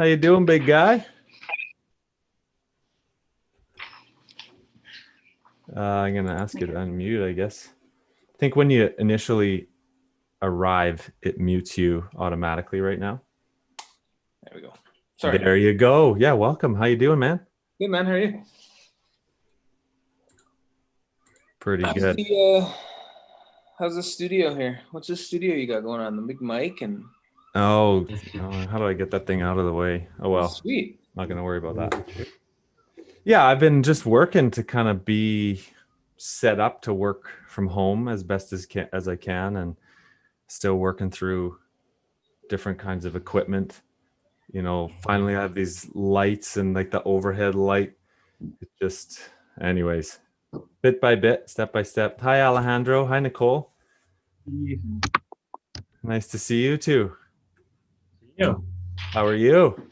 How you doing, big guy? I'm gonna ask you to unmute, I guess. I think when you initially arrive, it mutes you automatically right now. There we go. Sorry. There you go. Yeah, welcome. How you doing, man? Good, man. How are you? Pretty good. How's the studio here? What's the studio you got going on? The big mic and... Oh, how do I get that thing out of the way? Oh, well. Sweet. Not going to worry about that. Yeah, I've been just working to kind of be set up to work from home as best as I can, and still working through different kinds of equipment. You know, finally I have these lights and like the overhead light. It just, anyways, bit by bit, step by step. Hi, Alejandro. Hi, Nicole. Nice to see you too. You. How are you?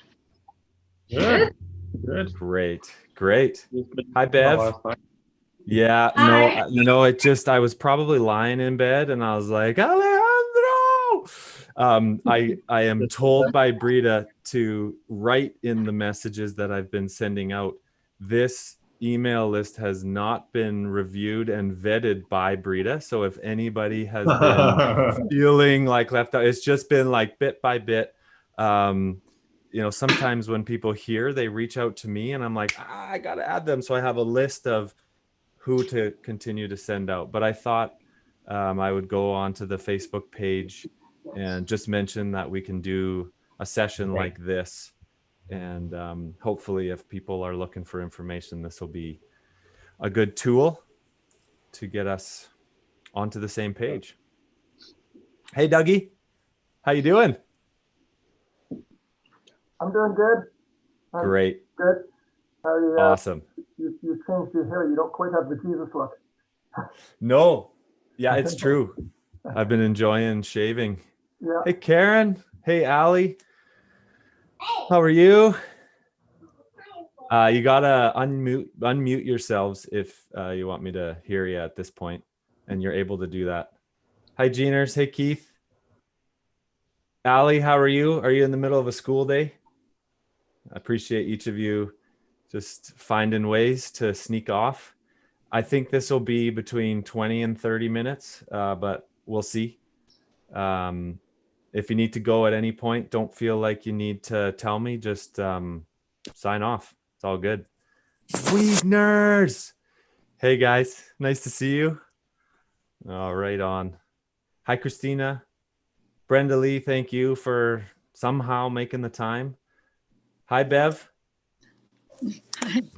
Good. Good. Great. Hi, Bev. Yeah, Hi. no, I was probably lying in bed and I was like, Alejandro. I am told by Brita to write in the messages that I've been sending out. This email list has not been reviewed and vetted by Brita. So if anybody has been feeling like left out, it's just been like bit by bit. You know, sometimes when people hear, they reach out to me and I'm like, I got to add them. So I have a list of who to continue to send out. But I thought I would go onto the Facebook page and just mention that we can do a session like this. And hopefully if people are looking for information, this will be a good tool to get us onto the same page. Hey, Dougie, how you doing? I'm doing good. Great. Good. How are you? Awesome. You changed your hair. You don't quite have the Jesus look. No. Yeah, it's true. I've been enjoying shaving. Yeah. Hey, Karen. Hey, Allie. How are you? You gotta unmute yourselves if you want me to hear you at this point, and you're able to do that. Hi, Jeaners. Hey, Keith. Allie, how are you? Are you in the middle of a school day? I appreciate each of you just finding ways to sneak off. I think this will be between 20 and 30 minutes, but we'll see. If you need to go at any point, don't feel like you need to tell me. Just sign off. It's all good. Sweeteners. Hey, guys. Nice to see you. Oh, right on. Hi, Christina. Brenda Lee, thank you for somehow making the time. Hi, Bev.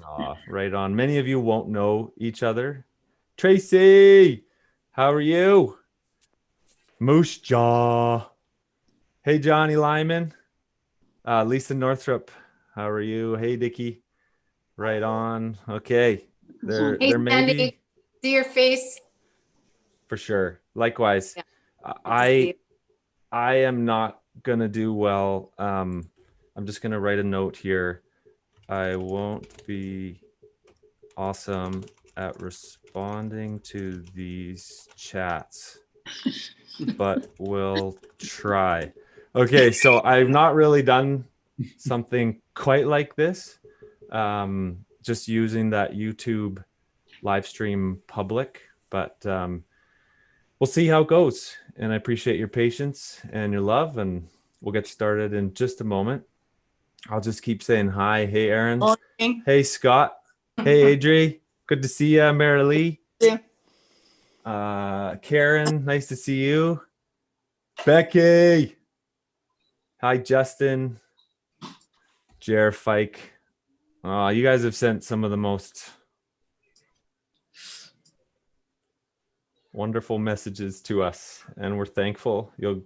Oh, right on. Many of you won't know each other. Tracy, how are you? Moose Jaw. Hey, Johnny Lyman. Lisa Northrup, how are you? Hey, Dickie. Right on. Okay. There may be. See your face. For sure. Likewise. Yeah. I am not gonna do well. I'm just gonna write a note here. I won't be awesome at responding to these chats, but we'll try. Okay, so I've not really done something quite like this. Just using that YouTube live stream public, but we'll see how it goes. And I appreciate your patience and your love, and we'll get started in just a moment. I'll just keep saying hi. Hey, Aaron. Morning. Hey, Scott. Hey, Adri. Good to see you, Marilee. Yeah. Karen, nice to see you. Becky. Hi, Justin. Jer Fike. You guys have sent some of the most wonderful messages to us, and we're thankful. You'll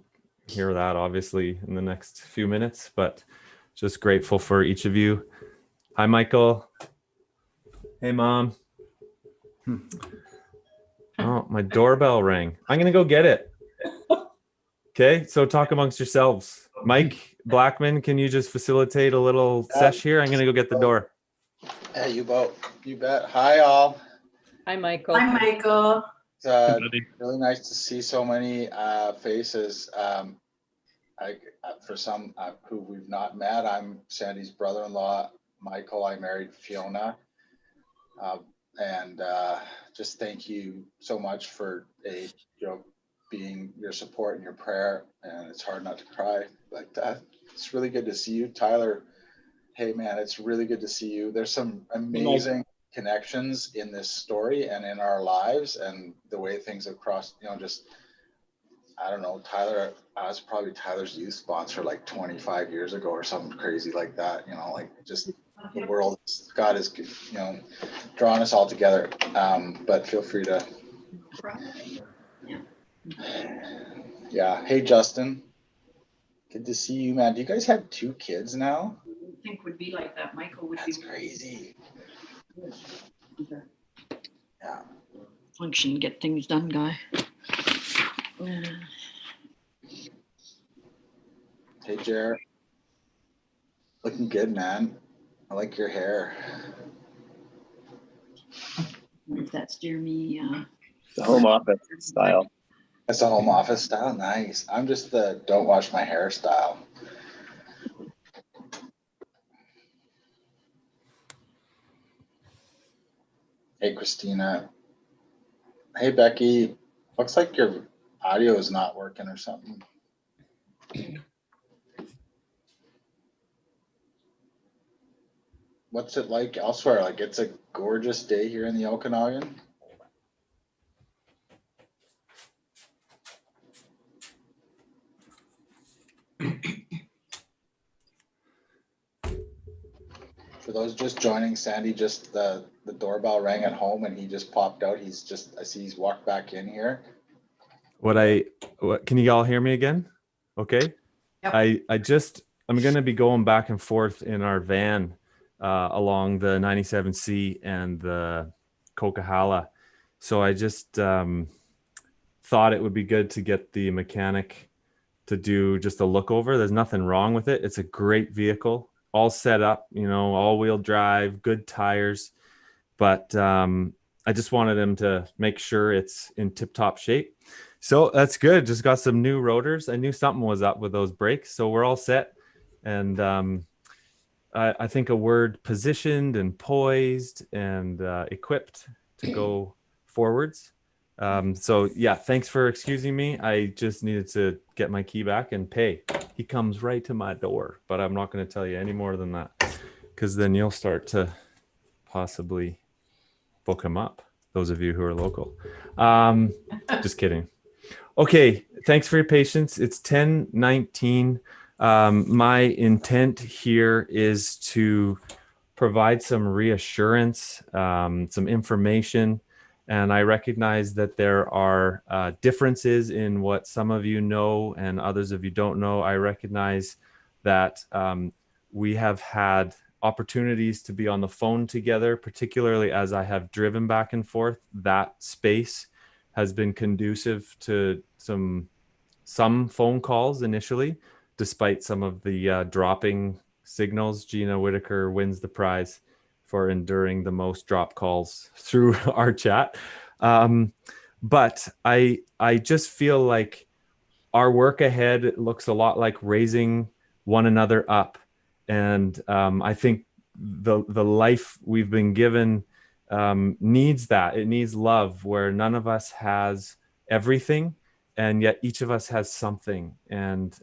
hear that obviously in the next few minutes, but just grateful for each of you. Hi, Michael. Hey, Mom. Oh, my doorbell rang. I'm gonna go get it. Okay, so talk amongst yourselves. Mike Blackman, can you just facilitate a little sesh here? I'm gonna go get the door. Yeah, you bet. Hi, all. Hi, Michael. Hi, Michael. It's really nice to see so many faces. for some who we've not met, I'm Sandy's brother-in-law, Michael. I married Fiona. And just thank you so much for being your support and your prayer. And it's hard not to cry, but it's really good to see you, Tyler. Hey man, it's really good to see you. There's some amazing connections in this story and in our lives, and the way things have crossed, just I don't know, Tyler, I was probably Tyler's youth sponsor like 25 years ago or something crazy like that, like just the world, God is, drawing us all together. But feel free to. Yeah. Hey, Justin. Good to see you, man. Do you guys have 2 kids now? I think would be like that. Michael would That's be crazy. Yeah. function, get things done, guy. Hey, Jared. Looking good, man. I like your hair. If that's Jeremy. The home office style. That's a home office style. Nice. I'm just the don't wash my hair style. Hey, Christina. Hey, Becky. Looks like your audio is not working or something. What's it like elsewhere? Like, it's a gorgeous day here in the Okanagan. For those just joining, Sandy, just the doorbell rang at home and he just popped out. I see he's walked back in here. Can you all hear me again? Okay. Yep. I'm going to be going back and forth in our van along the 97C and the Coquihalla. So I just thought it would be good to get the mechanic to do just a look over. There's nothing wrong with it. It's a great vehicle, all set up, all-wheel drive, good tires. But I just wanted him to make sure it's in tip-top shape. So that's good. Just got some new rotors. I knew something was up with those brakes. So we're all set. And I think a word positioned and poised and equipped to go forwards. So yeah, thanks for excusing me. I just needed to get my key back and pay. He comes right to my door, but I'm not going to tell you any more than that, because then you'll start to possibly book him up. Those of you who are local. Just kidding. Okay, thanks for your patience. It's 10:19. My intent here is to provide some reassurance, some information, and I recognize that there are differences in what some of you know and others of you don't know. I recognize that we have had opportunities to be on the phone together, particularly as I have driven back and forth. That space has been conducive to some phone calls initially, despite some of the dropping signals. Gina Whitaker wins the prize for enduring the most drop calls through our chat. But I just feel like our work ahead looks a lot like raising one another up. And I think the life we've been given needs that. It needs love, where none of us has everything, and yet each of us has something. And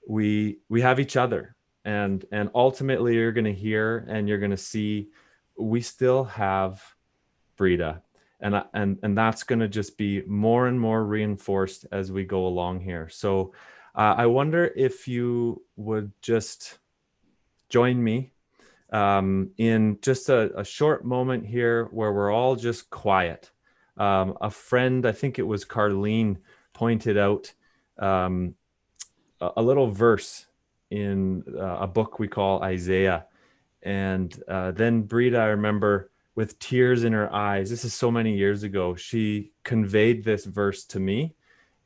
we have each other. And ultimately you're going to hear and you're going to see we still have Brita. And that's going to just be more and more reinforced as we go along here. So I wonder if you would just join me in just a short moment here where we're all just quiet. A friend, I think it was Carlene, pointed out a little verse in a book we call Isaiah. And then Brita, I remember, with tears in her eyes, this is so many years ago, she conveyed this verse to me.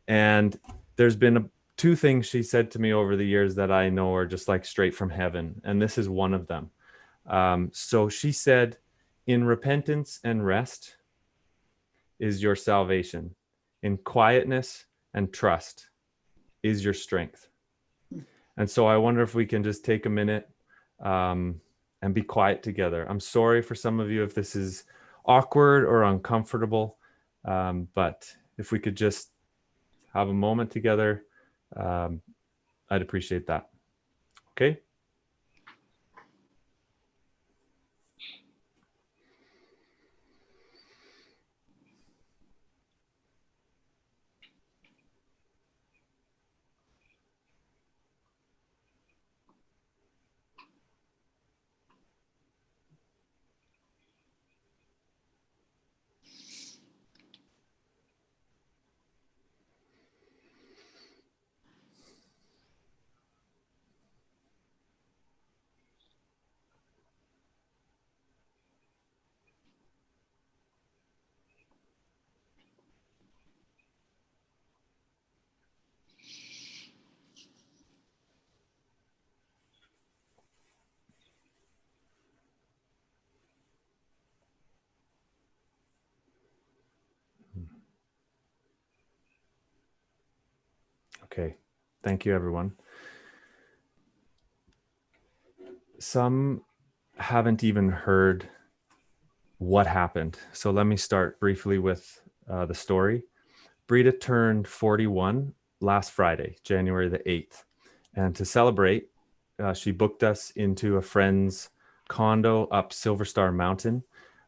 And there's been 2 things she said to me over the years that I know are just like straight from heaven. And this is one of them. So she said, in repentance and rest is your salvation, in quietness and trust is your strength. And so I wonder if we can just take a minute and be quiet together. I'm sorry for some of you if this is awkward or uncomfortable, but if we could just have a moment together, I'd appreciate that. Okay? Okay. Thank you, everyone. Some haven't even heard what happened. So let me start briefly with the story. Brita turned 41 last Friday, January the 8th. And to celebrate, she booked us into a friend's condo up Silver Star Mountain.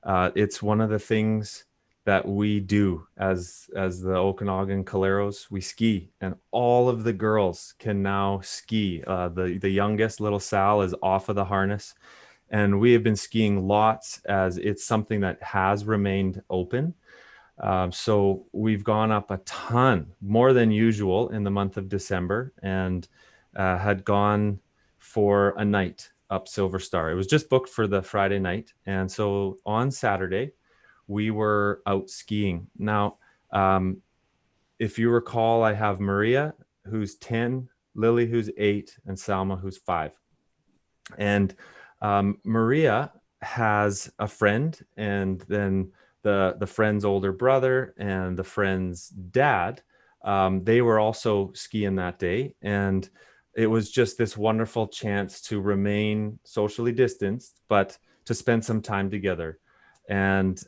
It's one of the things that we do as the Okanagan Coleros. We ski, and all of the girls can now ski. The youngest, little Sal, is off of the harness. And we have been skiing lots as it's something that has remained open. So we've gone up a ton, more than usual in the month of December, and had gone for a night up Silver Star. It was just booked for the Friday night. And so on Saturday, we were out skiing. Now, if you recall, I have Maria, who's 10, Lily, who's 8, and Salma, who's 5. And Maria has a friend, and then the friend's older brother and the friend's dad, they were also skiing that day. And it was just this wonderful chance to remain socially distanced, but to spend some time together. And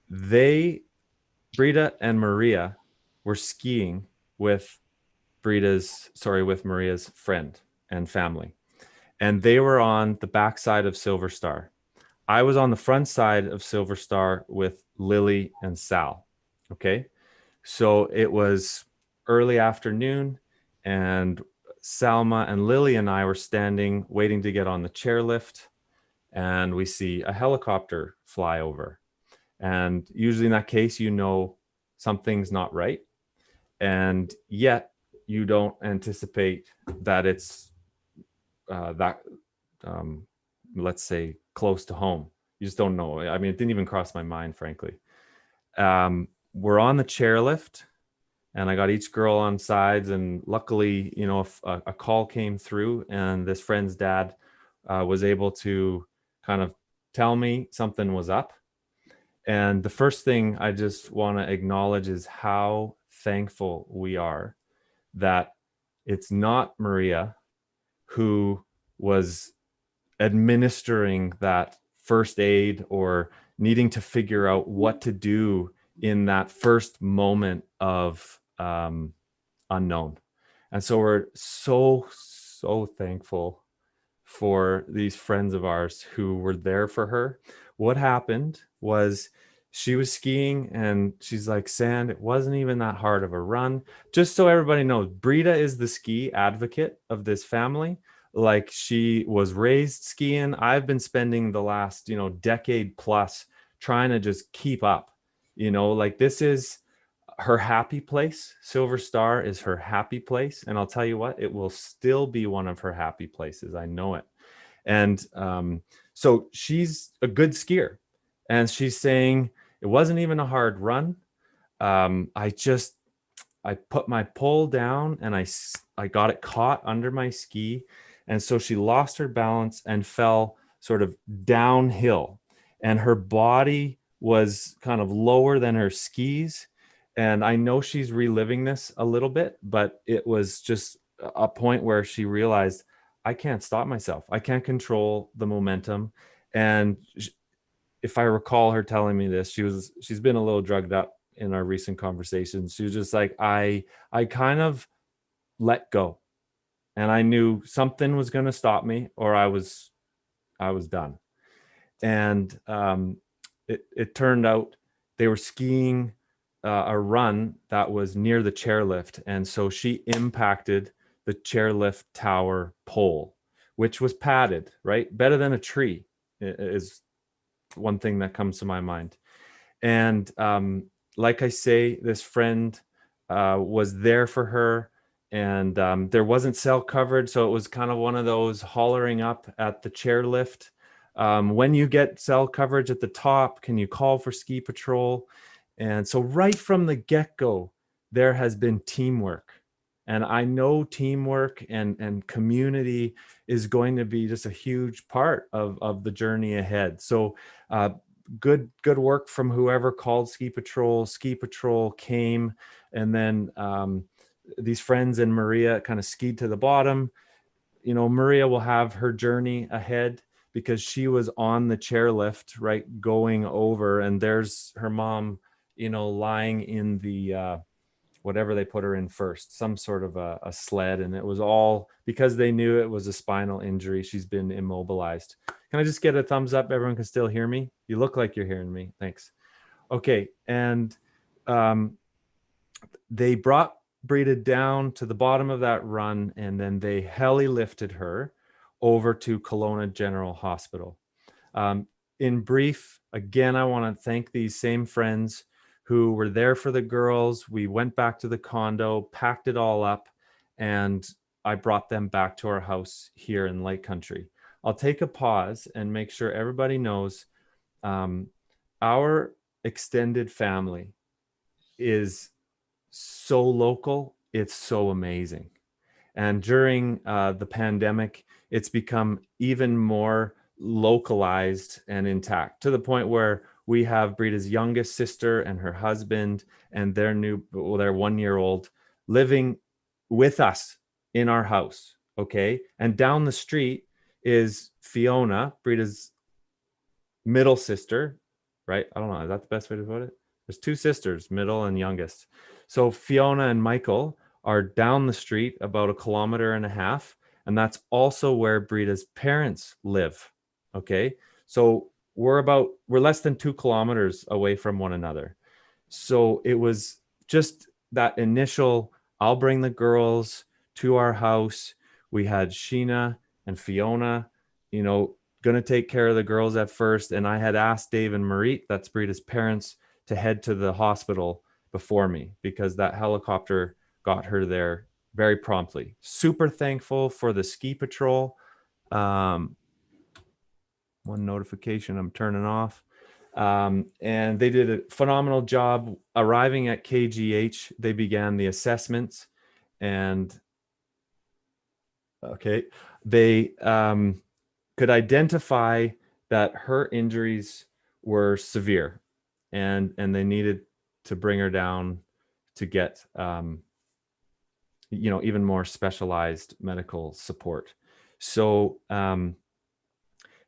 Brita and Maria were skiing with with Maria's friend and family. And they were on the backside of Silver Star. I was on the front side of Silver Star with Lily and Sal. Okay. So it was early afternoon, and Salma and Lily and I were standing waiting to get on the chairlift, and we see a helicopter fly over. And usually in that case, you know something's not right. And yet you don't anticipate that it's let's say, close to home. You just don't know. I mean, it didn't even cross my mind, frankly. We're on the chairlift, and I got each girl on sides. And luckily, you know, a call came through, and this friend's dad was able to kind of tell me something was up. And the first thing I just want to acknowledge is how thankful we are that it's not Maria who was administering that first aid or needing to figure out what to do in that first moment of unknown. And so we're so thankful for these friends of ours who were there for her. What happened was she was skiing, and she's like, Sand, it wasn't even that hard of a run. Just so everybody knows, Brita is the ski advocate of this family. Like, she was raised skiing. I've been spending the last, decade plus trying to just keep up, like this is her happy place. Silver Star is her happy place. And I'll tell you what, it will still be one of her happy places. I know it. And so she's a good skier. And she's saying, it wasn't even a hard run. I put my pole down, and I got it caught under my ski. And so she lost her balance and fell sort of downhill. And her body was kind of lower than her skis. And I know she's reliving this a little bit, but it was just a point where she realized, I can't stop myself. I can't control the momentum. And if I recall her telling me this, she's been a little drugged up in our recent conversations. She was just like, I kind of let go, and I knew something was going to stop me, or I was done. And it turned out they were skiing a run that was near the chairlift, and so she impacted the chairlift tower pole, which was padded, right, better than a tree is one thing that comes to my mind. And like I say, this friend was there for her, and there wasn't cell coverage, so it was kind of one of those hollering up at the chairlift. When you get cell coverage at the top, can you call for ski patrol? And so right from the get-go, there has been teamwork. And I know teamwork and community is going to be just a huge part of the journey ahead. So good work from whoever called ski patrol. Ski patrol came, and then these friends and Maria kind of skied to the bottom. You know, Maria will have her journey ahead because she was on the chairlift, right, going over, and there's her mom, you know, lying in the whatever they put her in first, some sort of a sled. And it was all because they knew it was a spinal injury. She's been immobilized. Can I just get a thumbs up? Everyone can still hear me? You look like you're hearing me. Thanks. Okay. And they brought Brita down to the bottom of that run, and then they heli lifted her over to Kelowna General Hospital. In brief, again, I want to thank these same friends who were there for the girls. We went back to the condo, packed it all up, and I brought them back to our house here in Lake Country. I'll take a pause and make sure everybody knows our extended family is so local. It's so amazing. And during the pandemic, it's become even more localized and intact, to the point where we have Brita's youngest sister and her husband and their 1-year-old living with us in our house. Okay. And down the street is Fiona, Brita's middle sister, right? I don't know. Is that the best way to put it? There's two sisters, middle and youngest. So Fiona and Michael are down the street about 1.5 kilometers. And that's also where Brita's parents live. Okay. So we're less than 2 kilometers away from one another. So it was just that initial, I'll bring the girls to our house. We had Sheena and Fiona, you know, going to take care of the girls at first. And I had asked Dave and Marie, that's Brita's parents, to head to the hospital before me, because that helicopter got her there very promptly. Super thankful for the ski patrol. One notification I'm turning off. And they did a phenomenal job. Arriving at KGH, they began the assessments, and okay, they could identify that her injuries were severe, and they needed to bring her down to get even more specialized medical support. So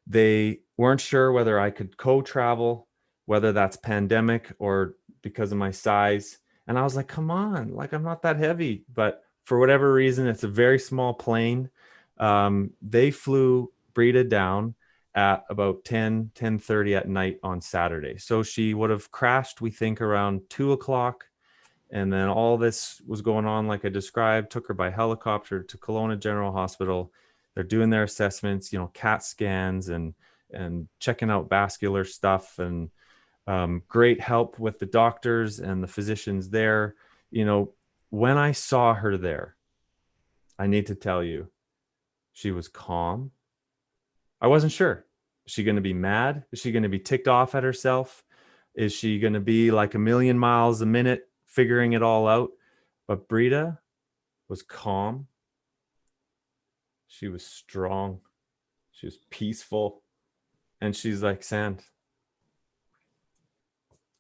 they weren't sure whether I could co-travel, whether that's pandemic or because of my size. And I was like, come on, like, I'm not that heavy. But for whatever reason, it's a very small plane. They flew Brita down at about 10:30 at night on Saturday. So she would have crashed, we think, around 2 o'clock. And then all this was going on, like I described, took her by helicopter to Kelowna General Hospital. They're doing their assessments, CAT scans and checking out vascular stuff, and great help with the doctors and the physicians there. When I saw her there, I need to tell you, she was calm. I wasn't sure. Is she going to be mad? Is she going to be ticked off at herself? Is she going to be like a million miles a minute figuring it all out? But Brita was calm. She was strong. She was peaceful. And she's like, Sand,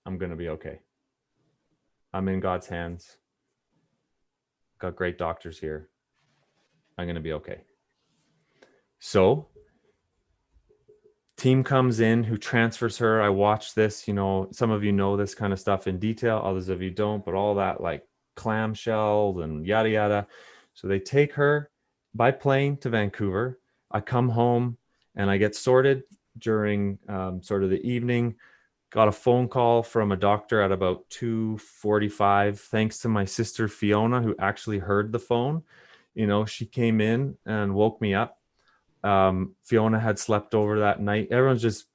I'm going to be okay. I'm in God's hands. Got great doctors here. I'm going to be okay. So team comes in who transfers her. I watch this, some of you know this kind of stuff in detail, others of you don't, but all that like clamshell and yada yada. So they take her by plane to Vancouver. I come home and I get sorted during sort of the evening. Got a phone call from a doctor at about 2:45, thanks to my sister Fiona, who actually heard the phone. She came in and woke me up. Fiona had slept over that night. Everyone's just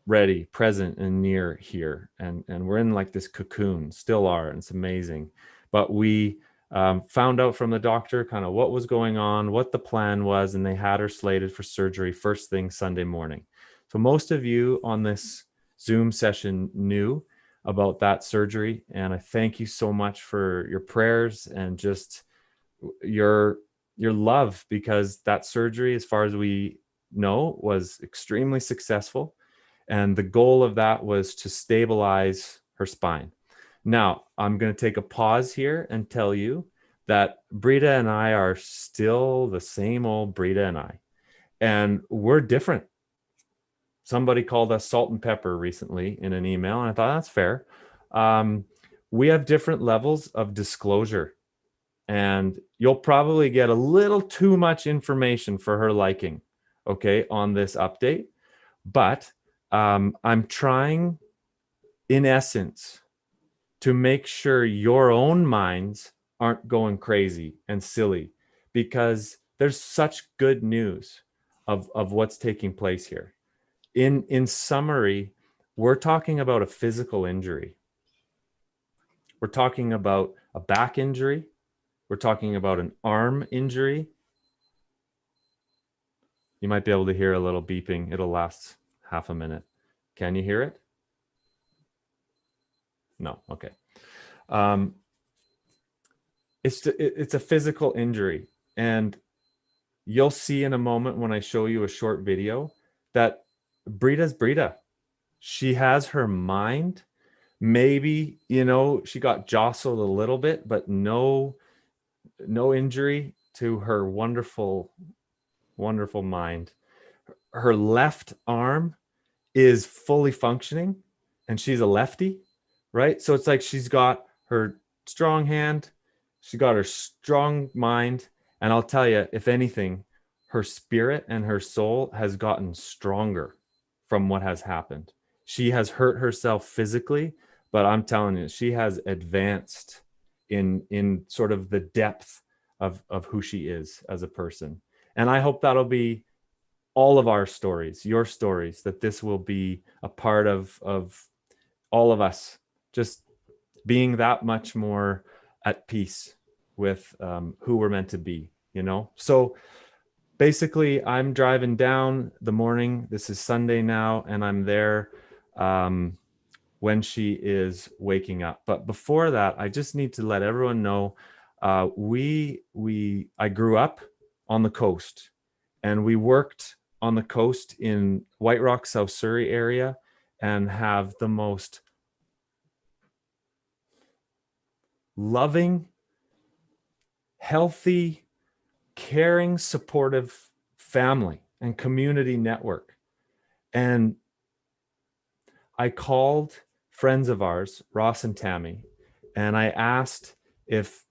ready, present, and near here, and we're in like this cocoon, still are, and it's amazing. But we found out from the doctor kind of what was going on, what the plan was, and they had her slated for surgery first thing Sunday morning. So most of you on this Zoom session knew about that surgery, and I thank you so much for your prayers and just your love, because that surgery, as far as we know, was extremely successful, and the goal of that was to stabilize her spine. Now, I'm going to take a pause here and tell you that Brita and I are still the same old Brita and I, and we're different. Somebody called us salt and pepper recently in an email, and I thought that's fair. We have different levels of disclosure, and you'll probably get a little too much information for her liking, okay, on this update. But I'm trying, in essence, to make sure your own minds aren't going crazy and silly, because there's such good news of what's taking place here. In summary, we're talking about a physical injury. We're talking about a back injury. We're talking about an arm injury. You might be able to hear a little beeping. It'll last half a minute. Can you hear it? No. Okay. It's a physical injury, and you'll see in a moment when I show you a short video that Brita's Brita. She has her mind. Maybe, she got jostled a little bit, but no injury to her wonderful, wonderful mind. Her left arm is fully functioning, and she's a lefty, right? So it's like she's got her strong hand, she got her strong mind, and I'll tell you, if anything, her spirit and her soul has gotten stronger from what has happened. She has hurt herself physically, but I'm telling you, she has advanced in sort of the depth of who she is as a person. And I hope that'll be all of our stories, your stories, that this will be a part of all of us just being that much more at peace with who we're meant to be, So basically, I'm driving down the morning. This is Sunday now, and I'm there when she is waking up. But before that, I just need to let everyone know I grew up on the coast, and we worked on the coast in White Rock, South Surrey area, and have the most loving, healthy, caring, supportive family and community network. And I called friends of ours, Ross and Tammy, and I asked if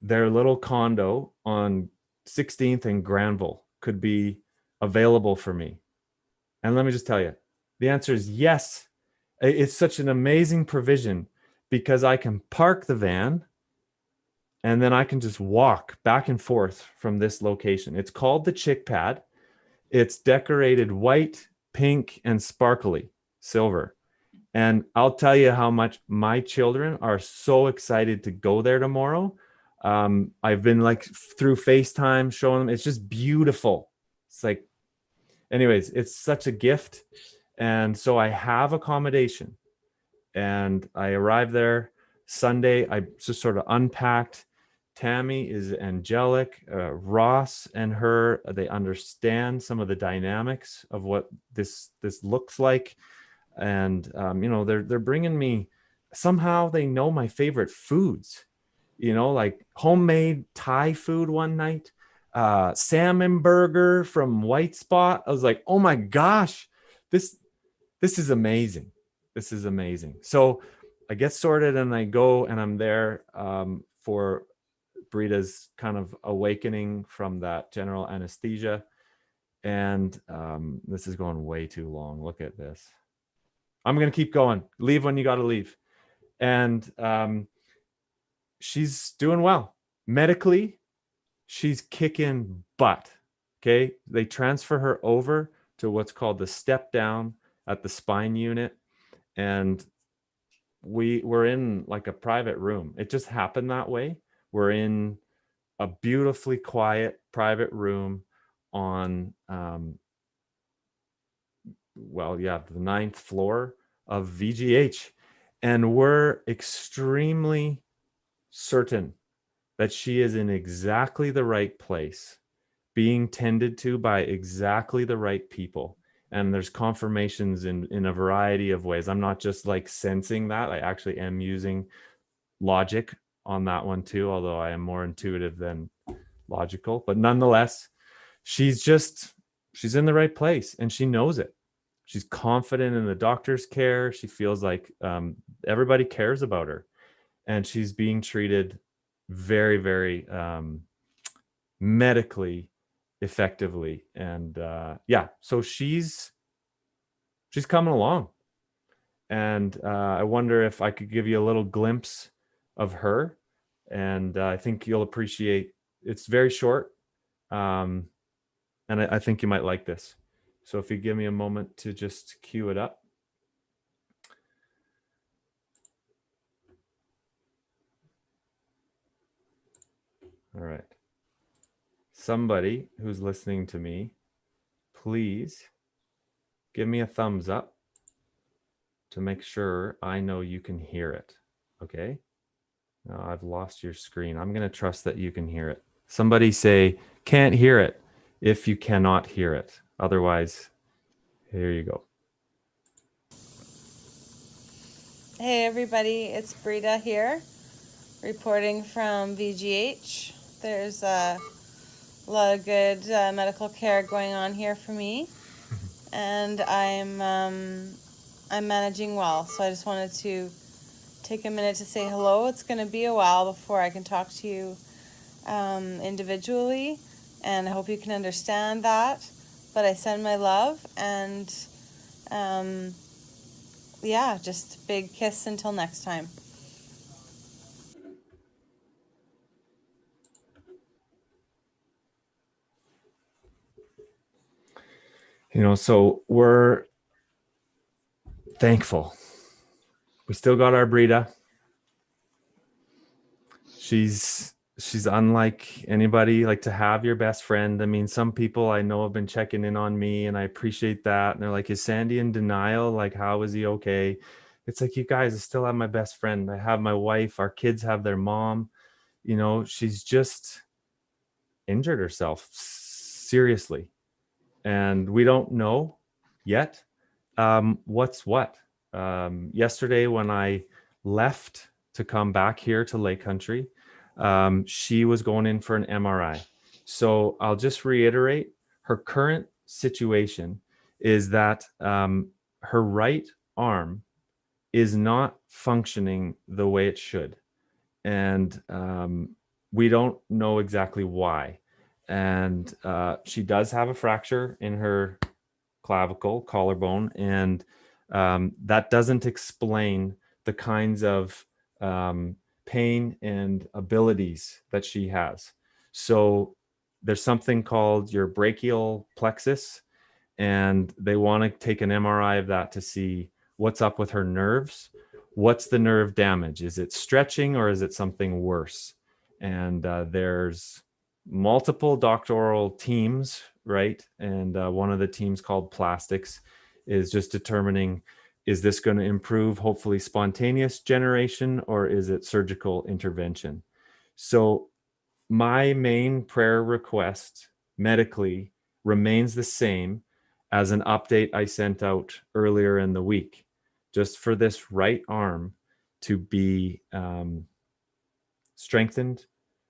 their little condo on 16th and Granville could be available for me. And let me just tell you, the answer is yes. It's such an amazing provision, because I can park the van and then I can just walk back and forth from this location. It's called the Chick Pad. It's decorated white, pink, and sparkly silver. And I'll tell you how much my children are so excited to go there tomorrow. I've been like through FaceTime showing them. It's just beautiful. It's like, anyways, it's such a gift. And so I have accommodation, and I arrived there Sunday. I just sort of unpacked. Tammy is angelic. Ross and her, they understand some of the dynamics of what this looks like. And they're bringing me somehow they know my favorite foods, like homemade Thai food one night, salmon burger from White Spot. I was like, oh my gosh, this is amazing. This is amazing. So I get sorted and I go and I'm there for Brita's kind of awakening from that general anesthesia. And this is going way too long. Look at this. I'm going to keep going. Leave when you got to leave. And she's doing well. Medically, she's kicking butt. Okay. They transfer her over to what's called the step down at the spine unit. And we were in like a private room. It just happened that way. We're in a beautifully quiet private room on the ninth floor of VGH. And we're extremely certain that she is in exactly the right place, being tended to by exactly the right people. And there's confirmations in a variety of ways. I'm not just like sensing that. I actually am using logic on that one too, although I am more intuitive than logical. But nonetheless, she's in the right place and she knows it. She's confident in the doctor's care. She feels like everybody cares about her, and she's being treated very, very medically effectively. And so she's coming along. And I wonder if I could give you a little glimpse of her, and I think you'll appreciate. It's very short, and I think you might like this. So if you give me a moment to just cue it up. All right. Somebody who's listening to me, please give me a thumbs up to make sure I know you can hear it. Okay. Now I've lost your screen. I'm going to trust that you can hear it. Somebody say, can't hear it if you cannot hear it. Otherwise, here you go. Hey everybody, it's Brita here, reporting from VGH. There's a lot of good medical care going on here for me, and I'm managing well. So I just wanted to take a minute to say hello. It's going to be a while before I can talk to you individually, and I hope you can understand that. But I send my love, and just big kiss until next time. So we're thankful. We still got our Brita. She's unlike anybody. Like, to have your best friend. I mean, some people I know have been checking in on me, and I appreciate that. And they're like, is Sandy in denial? Like, how is he okay? It's like, you guys, I still have my best friend. I have my wife. Our kids have their mom. She's just injured herself seriously. And we don't know yet what's what. Yesterday, when I left to come back here to Lake Country, she was going in for an MRI. So I'll just reiterate, her current situation is that her right arm is not functioning the way it should. And we don't know exactly why. And she does have a fracture in her clavicle, collarbone, and that doesn't explain the kinds of pain and abilities that she has. So there's something called your brachial plexus, and they want to take an MRI of that to see what's up with her nerves. What's the nerve damage? Is it stretching or is it something worse? And there's multiple doctoral teams, right? And one of the teams, called plastics, is just determining, is this going to improve hopefully spontaneous generation, or is it surgical intervention? So my main prayer request medically remains the same as an update I sent out earlier in the week, just for this right arm to be strengthened,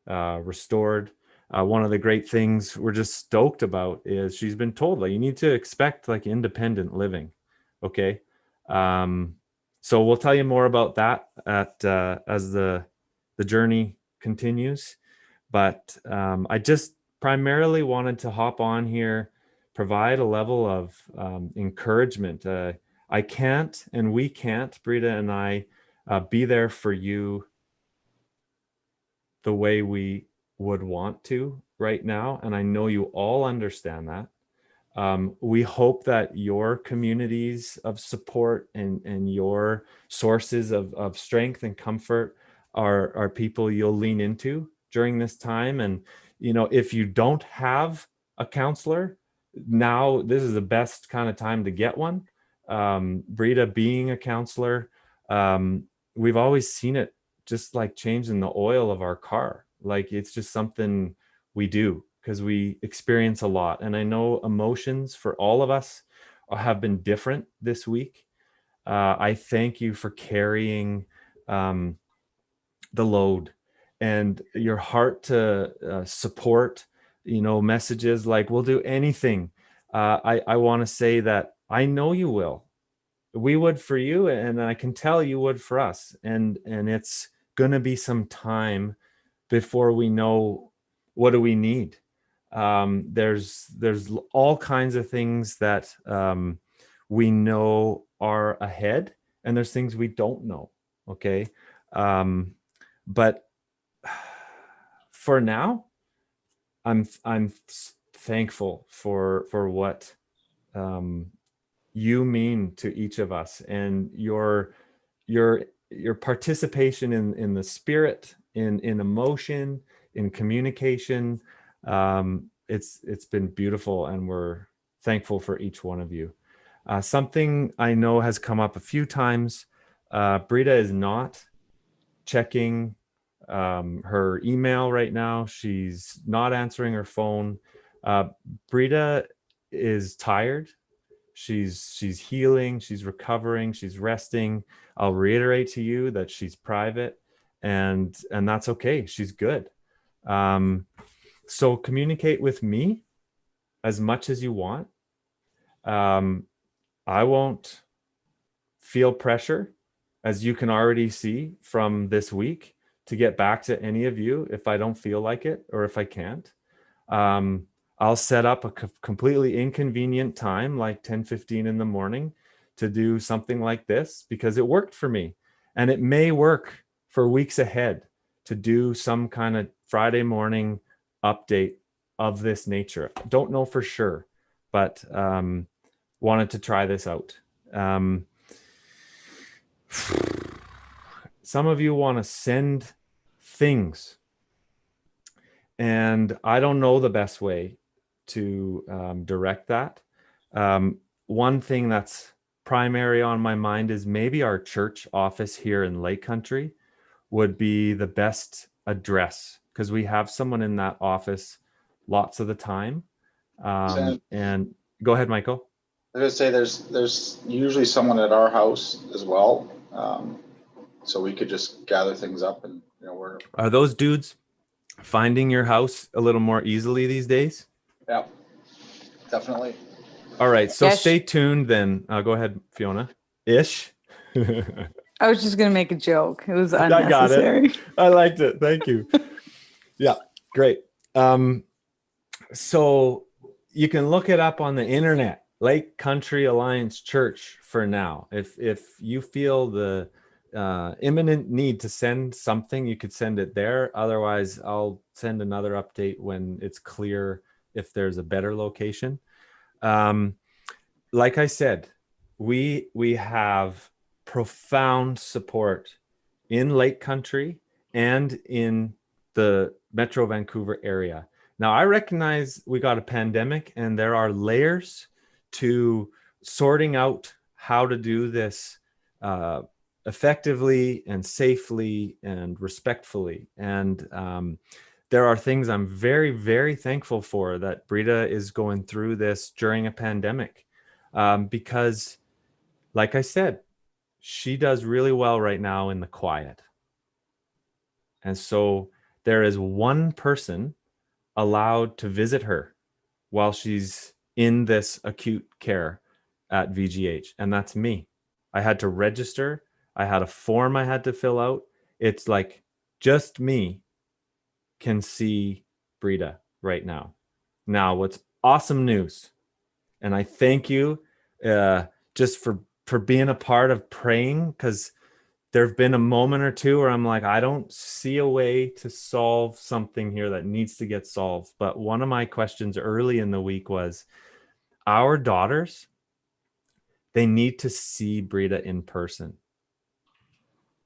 restored. One of the great things we're just stoked about is she's been told, like, you need to expect like independent living. Okay. So we'll tell you more about that as the journey continues. But I just primarily wanted to hop on here, provide a level of encouragement. I can't, and we can't, Brita and I, be there for you the way we would want to right now. And I know you all understand that. We hope that your communities of support and your sources of strength and comfort are people you'll lean into during this time. And, you know, if you don't have a counselor, now this is the best kind of time to get one. Brita being a counselor, we've always seen it just like changing the oil of our car. Like it's just something we do because we experience a lot. And I know emotions for all of us have been different this week. I thank you for carrying the load and your heart to support, you know, messages like we'll do anything. I want to say that I know you will. We would for you, and I can tell you would for us. And it's going to be some time before we know what do we need. There's all kinds of things that we know are ahead, and there's things we don't know. Okay, but for now, I'm thankful for what you mean to each of us, and your participation in the spirit, in emotion, in communication. It's been beautiful, and we're thankful for each one of you. Something I know has come up a few times. Brita is not checking her email right now. She's not answering her phone. Brita is tired. She's healing, she's recovering, she's resting. I'll reiterate to you that she's private, and that's okay. She's good. So communicate with me as much as you want. I won't feel pressure, as you can already see from this week, to get back to any of you if I don't feel like it or if I can't. I'll set up a completely inconvenient time, like 10:15 in the morning, to do something like this because it worked for me. And it may work for weeks ahead to do some kind of Friday morning update of this nature. Don't know for sure, but wanted to try this out. Some of you want to send things, and I don't know the best way to direct that. One thing that's primary on my mind is maybe our church office here in Lake Country would be the best address, because we have someone in that office lots of the time. And go ahead, Michael. I was gonna say there's usually someone at our house as well, so we could just gather things up, and we're. Are those dudes finding your house a little more easily these days? Yeah, definitely. All right, so Yes. stay tuned then. Go ahead, Fiona. Ish. I was just gonna make a joke. It was I got unnecessary. it. I liked it. Thank you. Yeah, great. So you can look it up on the internet, Lake Country Alliance Church, for now. If you feel the imminent need to send something, you could send it there. Otherwise, I'll send another update when it's clear if there's a better location. Like I said, we have profound support in Lake Country and in the Metro Vancouver area. Now, I recognize we got a pandemic, and there are layers to sorting out how to do this effectively and safely and respectfully. And there are things I'm very, very thankful for that Brita is going through this during a pandemic, because, like I said, she does really well right now in the quiet. And so there is one person allowed to visit her while she's in this acute care at VGH, and that's me. I had to register. I had a form I had to fill out. It's like just me can see Brita right now. Now, what's awesome news, and I thank you just for being a part of praying, because there have been a moment or two where I'm like, I don't see a way to solve something here that needs to get solved. But one of my questions early in the week was, our daughters, they need to see Brita in person.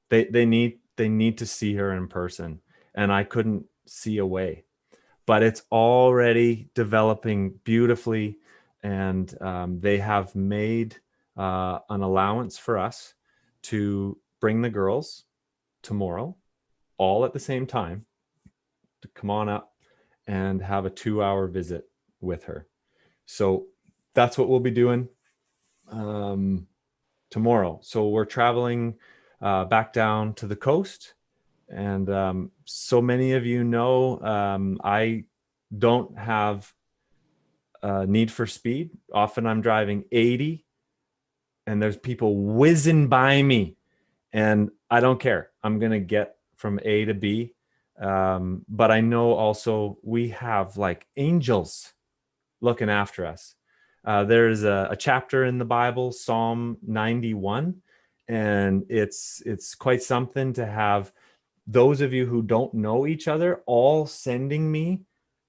They need to see her in person, and I couldn't see a way. But it's already developing beautifully, and they have made an allowance for us to bring the girls tomorrow, all at the same time, to come on up and have a 2-hour visit with her. So that's what we'll be doing tomorrow. So we're traveling back down to the coast. And so many of you know, I don't have need for speed. Often I'm driving 80 and there's people whizzing by me, and I don't care. I'm going to get from A to B. But I know also we have like angels looking after us. There's a chapter in the Bible, Psalm 91, and it's quite something to have those of you who don't know each other all sending me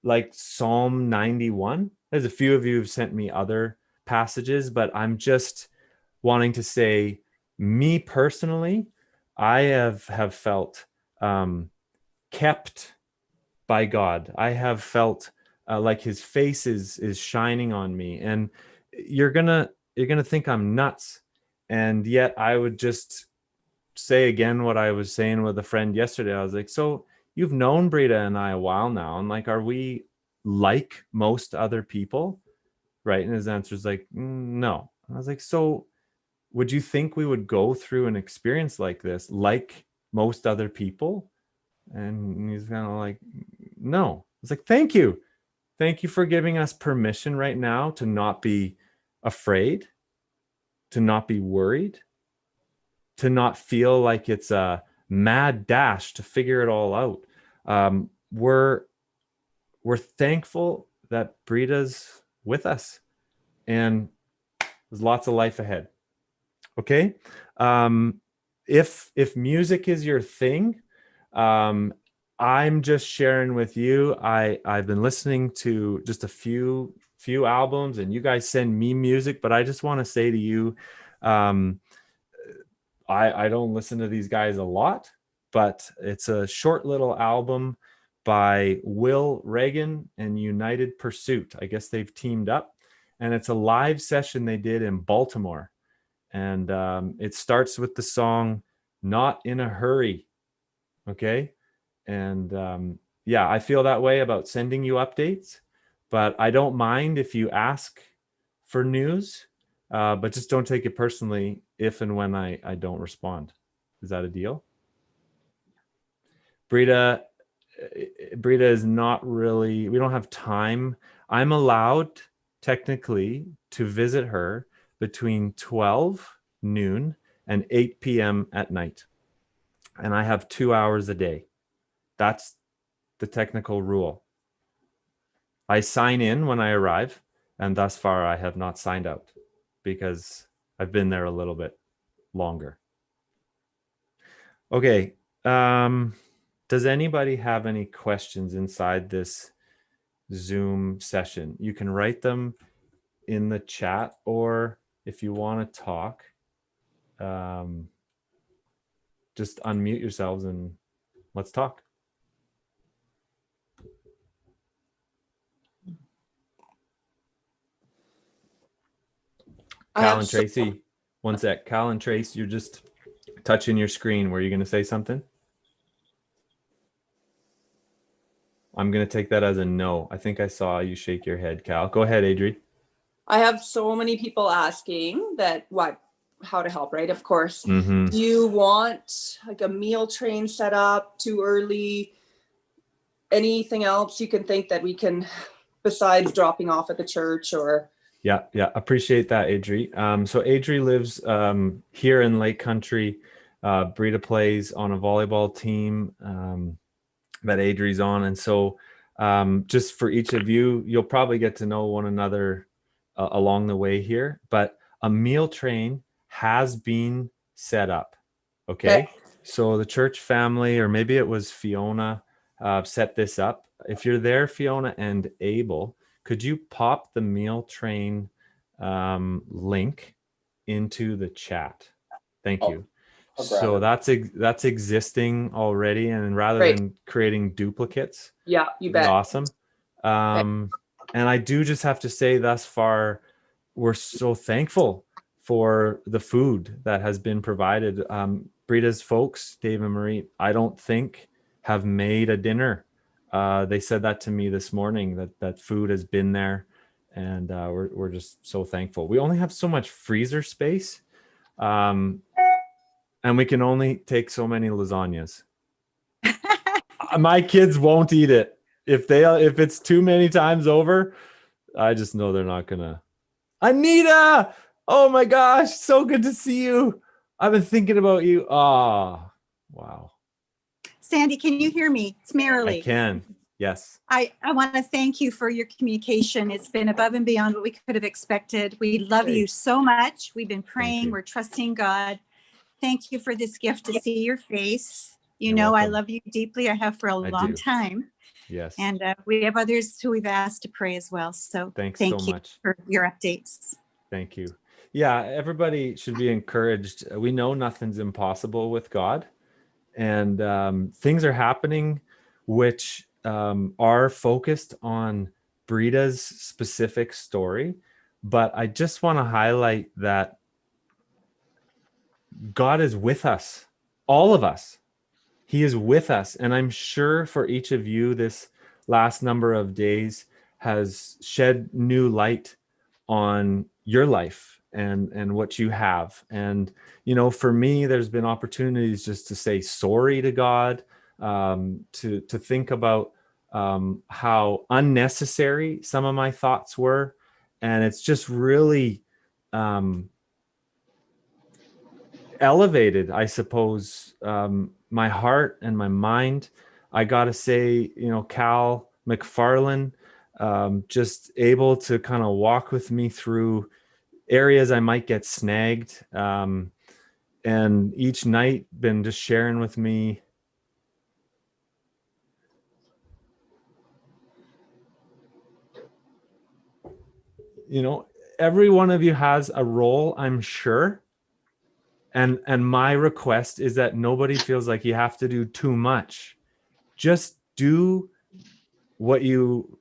like Psalm 91. There's a few of you who've sent me other passages, but I'm just wanting to say, me personally, I have felt kept by God. I have felt like his face is shining on me, and you're gonna think I'm nuts, and yet I would just say again what I was saying with a friend yesterday. I was like, so you've known Brita and I a while now, and like, are we like most other people? Right? And his answer is like, no. And I was like, so would you think we would go through an experience like this like most other people? And he's kind of like, no. It's like, thank you for giving us permission right now to not be afraid, to not be worried, to not feel like it's a mad dash to figure it all out. We're thankful that Brita's with us, and there's lots of life ahead. Okay. If music is your thing, I'm just sharing with you. I've been listening to just a few albums, and you guys send me music, but I just want to say to you, I don't listen to these guys a lot, but it's a short little album by Will Reagan and United Pursuit. I guess they've teamed up, and it's a live session they did in Baltimore. And it starts with the song Not in a Hurry. Okay. And yeah, I feel that way about sending you updates, but I don't mind if you ask for news, but just don't take it personally if and when I don't respond. Is that a deal? Brita is not really, we don't have time. I'm allowed technically to visit her between 12 noon and 8 p.m. at night. And I have 2 hours a day. That's the technical rule. I sign in when I arrive, and thus far I have not signed out because I've been there a little bit longer. Okay. Does anybody have any questions inside this Zoom session? You can write them in the chat, or if you want to talk, just unmute yourselves and let's talk. Cal and Tracy, one sec. Cal and Trace, you're just touching your screen. Were you going to say something? I'm going to take that as a no. I think I saw you shake your head, Cal. Go ahead, Adri. I have so many people asking that how to help, right? Of course. Mm-hmm. Do you want like a meal train set up too early? Anything else you can think that we can, besides dropping off at the church or? Yeah, appreciate that, Adri. So Adri lives here in Lake Country. Brita plays on a volleyball team that Adri's on, and so just for each of you, you'll probably get to know one another along the way here. But a meal train has been set up. Okay, so the church family, or maybe it was Fiona, set this up. If you're there, Fiona and Abel, could you pop the meal train link into the chat? Thank you. I'll grab So it. that's existing already, and rather Great. than creating duplicates, Yeah, you it'd be bet. awesome. And I do just have to say, thus far, we're so thankful for the food that has been provided. Brita's folks, Dave and Marie, I don't think have made a dinner. They said that to me this morning, that food has been there, and we're just so thankful. We only have so much freezer space, and we can only take so many lasagnas. My kids won't eat it. If it's too many times over, I just know they're not gonna. Anita, oh my gosh, so good to see you. I've been thinking about you. Ah, wow. Sandy, can you hear me? It's Marilee. I can. Yes. I want to thank you for your communication. It's been above and beyond what we could have expected. We love you so much. We've been praying. We're trusting God. Thank you for this gift to see your face. You're I welcome. love you deeply. I have for a long time. Yes. And we have others who we've asked to pray as well. So Thanks thank so you much for your updates. Thank you. Yeah, everybody should be encouraged. We know nothing's impossible with God, and things are happening which are focused on Brita's specific story. But I just want to highlight that God is with us, all of us. He is with us. And I'm sure for each of you, this last number of days has shed new light on your life and what you have. And, for me, there's been opportunities just to say sorry to God, to think about how unnecessary some of my thoughts were. And it's just really elevated, I suppose, my heart and my mind. I gotta say, Cal McFarlane, just able to kind of walk with me through areas I might get snagged, and each night been just sharing with me every one of you has a role, I'm sure. And my request is that nobody feels like you have to do too much. Just do what you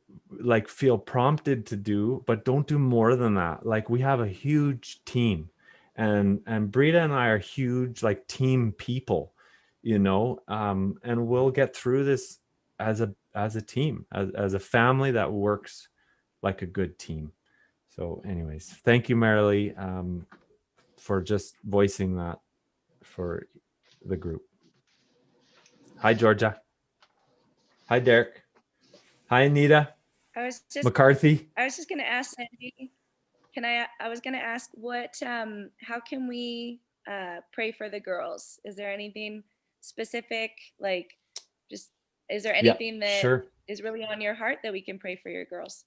feel prompted to do, but don't do more than that. We have a huge team, and Brita and I are huge team people, and we'll get through this as a team, as a family that works like a good team. So anyways, thank you, Marilee, for just voicing that for the group. Hi, Georgia. Hi, Derek. Hi, Anita. McCarthy. I was just going to ask Sandy, I was going to ask how can we pray for the girls? Is there anything specific, is there anything that is really on your heart that we can pray for your girls?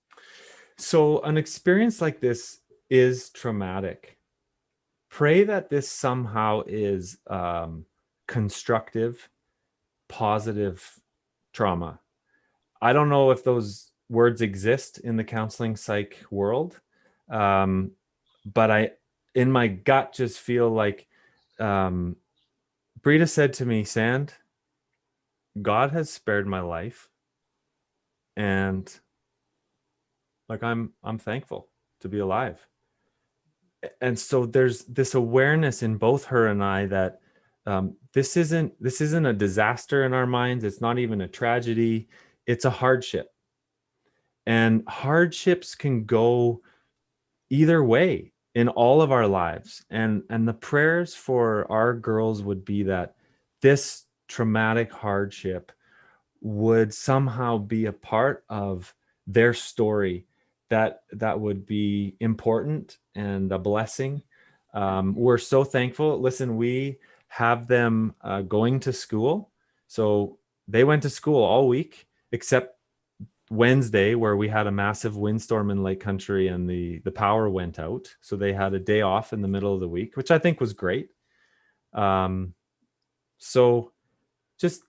So an experience like this is traumatic. Pray that this somehow is constructive, positive trauma. I don't know if those words exist in the counseling psych world, but I, in my gut, just feel like Brita said to me, Sand, God has spared my life, and I'm thankful to be alive. And so there's this awareness in both her and I that this isn't a disaster in our minds. It's not even a tragedy. It's a hardship. And hardships can go either way. in all of our lives. And the prayers for our girls would be that this traumatic hardship would somehow be a part of their story, that would be important and a blessing. We're so thankful. Listen, we have them going to school. So they went to school all week except Wednesday, where we had a massive windstorm in Lake Country and the power went out. So they had a day off in the middle of the week, which I think was great. So just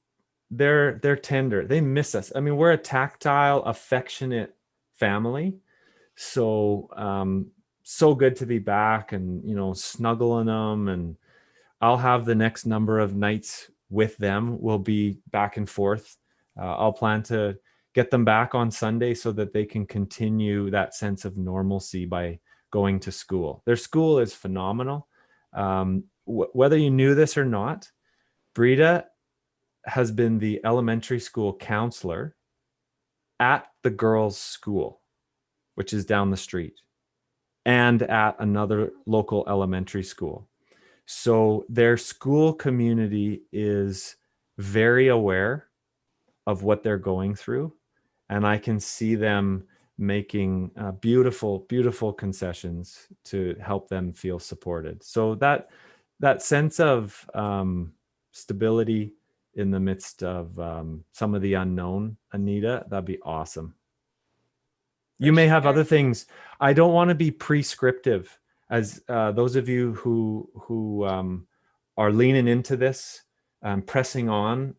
they're tender. They miss us. I mean, we're a tactile, affectionate family. So so good to be back and snuggling them. And I'll have the next number of nights with them. We'll be back and forth. I'll plan to get them back on Sunday so that they can continue that sense of normalcy by going to school. Their school is phenomenal. Whether you knew this or not, Brita has been the elementary school counselor at the girls' school, which is down the street, and at another local elementary school. So their school community is very aware of what they're going through. And I can see them making beautiful, beautiful concessions to help them feel supported. So that sense of stability in the midst of some of the unknown, Anita, that'd be awesome. You may have other things. I don't want to be prescriptive, as those of you who are leaning into this, pressing on.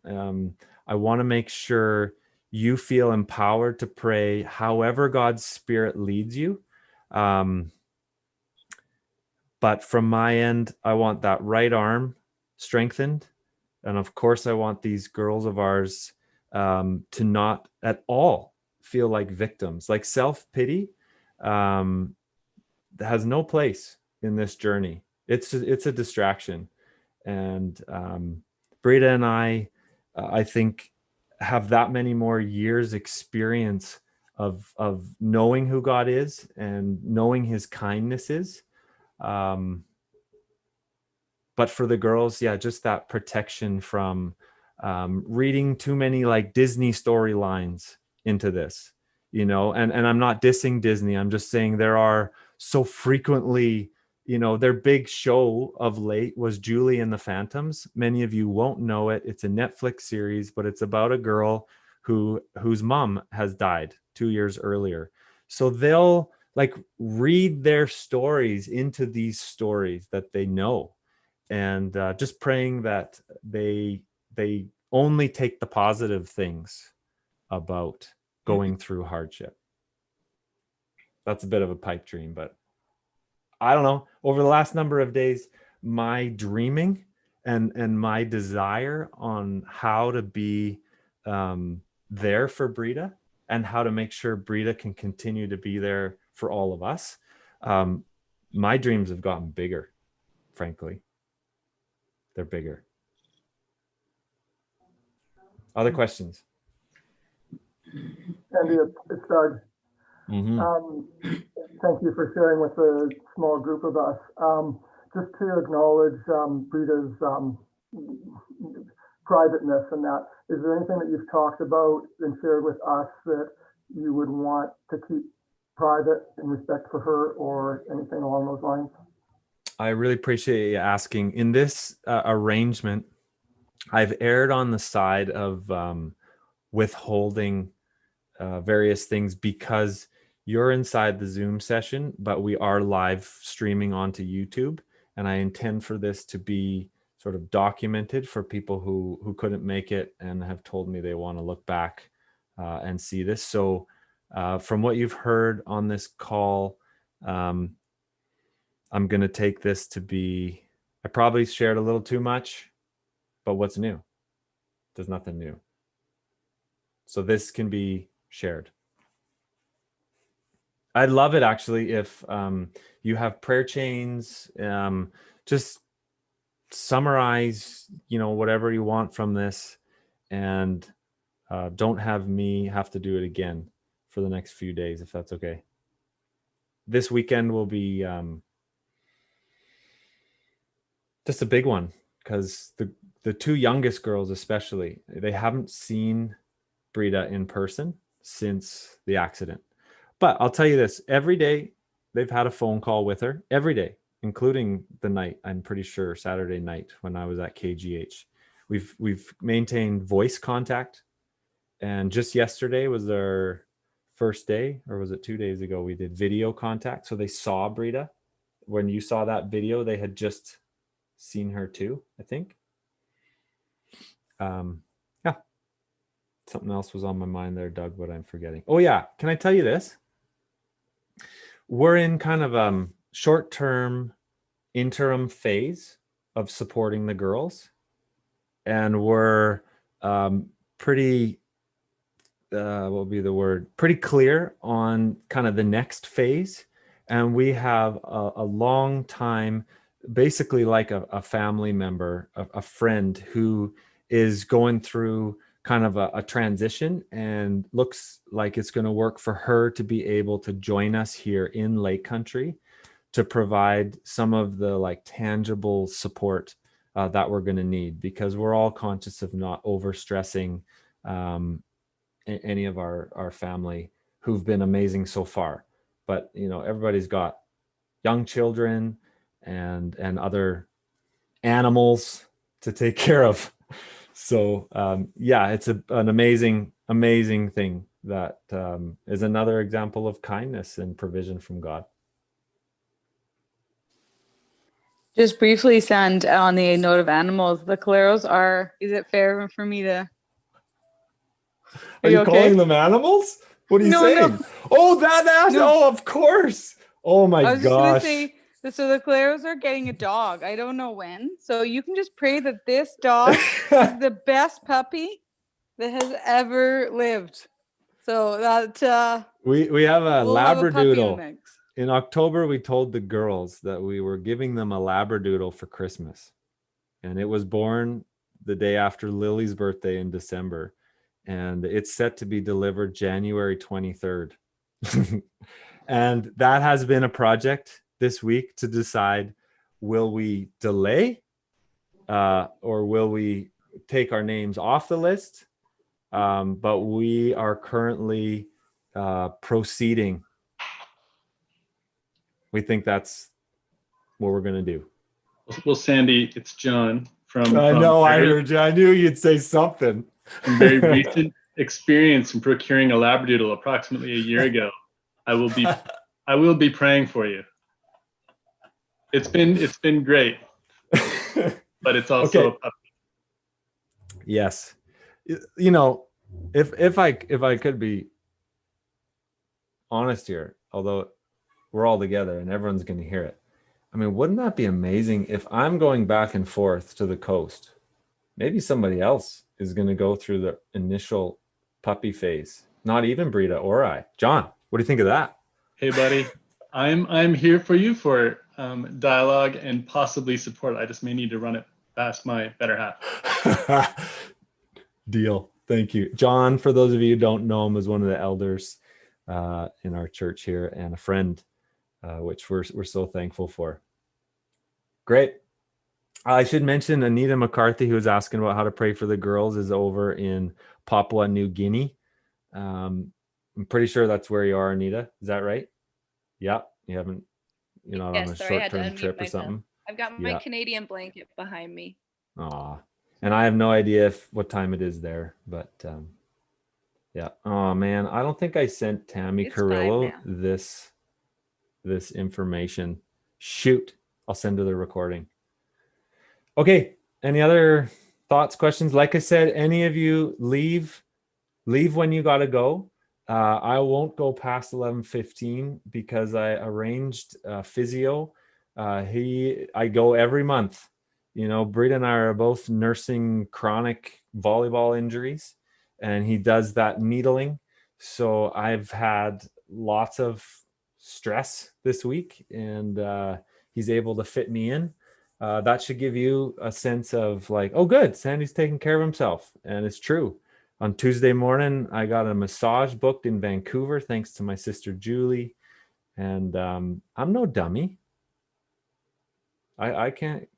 I want to make sure you feel empowered to pray however God's Spirit leads you. But from my end, I want that right arm strengthened. And of course, I want these girls of ours to not at all feel like victims. Like self-pity has no place in this journey. It's a distraction. And Brita and I think, have that many more years experience of knowing who God is and knowing his kindness is. But for the girls, yeah, just that protection from reading too many like Disney storylines into this, and I'm not dissing Disney. I'm just saying there are so frequently, their big show of late was Julie and the Phantoms. Many of you won't know it. It's a Netflix series, but it's about a girl whose mom has died 2 years earlier. So they'll like read their stories into these stories that they know. And just praying that they only take the positive things about going through hardship. That's a bit of a pipe dream, but I don't know. Over the last number of days, my dreaming and my desire on how to be there for Brita and how to make sure Brita can continue to be there for all of us. My dreams have gotten bigger, frankly. They're bigger. Other questions? Andy, it's Doug. Thank you for sharing with the small group of us. Just to acknowledge Brita's privateness and that, is there anything that you've talked about and shared with us that you would want to keep private in respect for her or anything along those lines? I really appreciate you asking. In this arrangement, I've erred on the side of withholding various things because you're inside the Zoom session, but we are live streaming onto YouTube. And I intend for this to be sort of documented for people who couldn't make it and have told me they want to look back and see this. So from what you've heard on this call, I'm going to take this to be, I probably shared a little too much, but what's new? There's nothing new. So this can be shared. I'd love it actually if you have prayer chains, just summarize, whatever you want from this, and don't have me have to do it again for the next few days, if that's okay. This weekend will be just a big one, because the two youngest girls especially, they haven't seen Brita in person since the accident. But I'll tell you this, every day they've had a phone call with her, every day, including the night, I'm pretty sure Saturday night when I was at KGH. We've maintained voice contact, and just yesterday was their first day, or was it 2 days ago, we did video contact. So they saw Brita. When you saw that video, they had just seen her too, I think. Yeah. Something else was on my mind there, Doug, but I'm forgetting. Oh yeah, can I tell you this? We're in kind of short-term interim phase of supporting the girls, and we're pretty what would be the word, pretty clear on kind of the next phase. And we have a long time, basically like a family member, a friend who is going through kind of a transition, and looks like it's going to work for her to be able to join us here in Lake Country to provide some of the like tangible support that we're going to need, because we're all conscious of not overstressing any of our family who've been amazing so far. But you know, everybody's got young children and other animals to take care of. So yeah, it's an amazing thing that is another example of kindness and provision from God. Just briefly, Sand, on the note of animals, the Coleros are, is it fair for me to... Are you calling them animals? What are you saying? No. Oh, oh, of course. Oh my I was just gosh. gonna say, so the Coleros are getting a dog. I don't know when. So you can just pray that this dog is the best puppy that has ever lived. So that we have a we'll have a puppy in the Labradoodle. mix. In October, we told the girls that we were giving them a Labradoodle for Christmas. And it was born the day after Lily's birthday in December. And it's set to be delivered January 23rd. And that has been a project this week to decide, will we delay or will we take our names off the list? But we are currently proceeding. We think that's what we're going to do. Well, Sandy, it's John from. I know, I heard you. I knew you'd say something. From very recent experience in procuring a Labradoodle approximately a year ago. I will be praying for you. It's been great, but it's also a puppy. Yes, you know, if I could be honest here, although we're all together and everyone's going to hear it. I mean, wouldn't that be amazing if I'm going back and forth to the coast? Maybe somebody else is going to go through the initial puppy phase. Not even Brita or I. John, what do you think of that? Hey, buddy, I'm here for you for dialogue and possibly support. I just may need to run it past my better half. Deal. Thank you. John, for those of you who don't know him, is one of the elders in our church here and a friend, which we're so thankful for. Great. I should mention Anita McCarthy, who was asking about how to pray for the girls, is over in Papua New Guinea. I'm pretty sure that's where you are, Anita. Is that right? Yeah. You're not on a short-term trip or something. I've got my Canadian blanket behind me. Aw. And I have no idea what time it is there, but yeah. Oh man, I don't think I sent Tammy Carrillo this information. Shoot. I'll send her the recording. Okay. Any other thoughts, questions? Like I said, any of you leave when you got to go. I won't go past 11:15 because I arranged physio. I go every month. You know, Brita and I are both nursing chronic volleyball injuries, and he does that needling. So I've had lots of stress this week, and he's able to fit me in. That should give you a sense of like, oh, good, Sandy's taking care of himself. And it's true. On Tuesday morning, I got a massage booked in Vancouver, thanks to my sister Julie. And I'm no dummy. I can't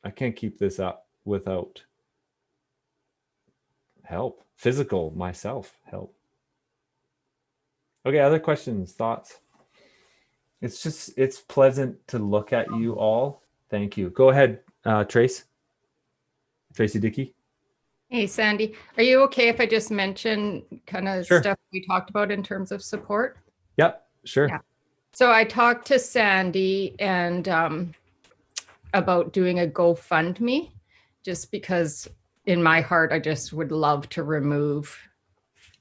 I can't keep this up without help, physical myself help. Okay, other questions, thoughts? It's pleasant to look at you all. Thank you. Go ahead, Tracy Dickey. Hey, Sandy, are you okay if I just mention kind of Sure. stuff we talked about in terms of support? Yep, sure. Yeah. So I talked to Sandy and about doing a GoFundMe, just because in my heart, I just would love to remove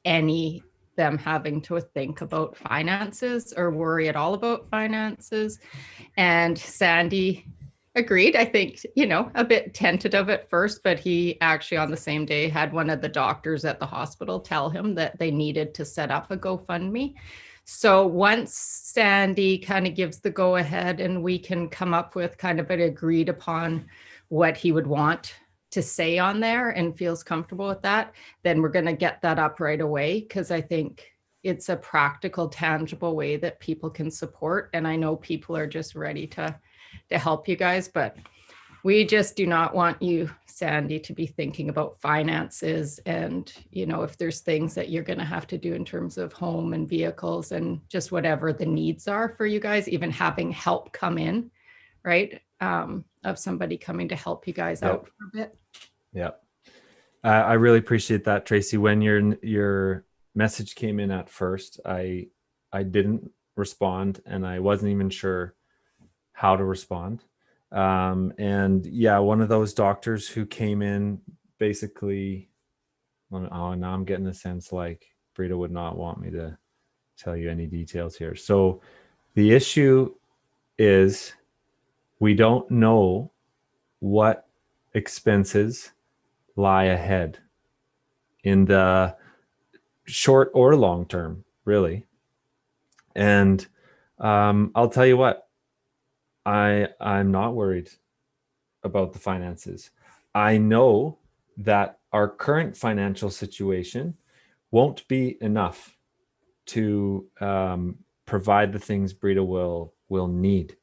them having to think about finances or worry at all about finances. And Sandy agreed. I think, a bit tentative at first, but he actually on the same day had one of the doctors at the hospital tell him that they needed to set up a GoFundMe. So once Sandy kind of gives the go ahead and we can come up with kind of an agreed upon what he would want to say on there and feels comfortable with that, then we're going to get that up right away, because I think it's a practical, tangible way that people can support. And I know people are just ready to help you guys, but we just do not want you, Sandy, to be thinking about finances. And, if there's things that you're going to have to do in terms of home and vehicles and just whatever the needs are for you guys, even having help come in, right? Of somebody coming to help you guys out for a bit. Yeah. I really appreciate that, Tracy. When your message came in at first, I didn't respond, and I wasn't even sure how to respond. And yeah, one of those doctors who came in basically, now I'm getting the sense like Brita would not want me to tell you any details here. So the issue is we don't know what expenses lie ahead in the short or long term, really. And I'll tell you what, I'm not worried about the finances. I know that our current financial situation won't be enough to provide the things Brita will need.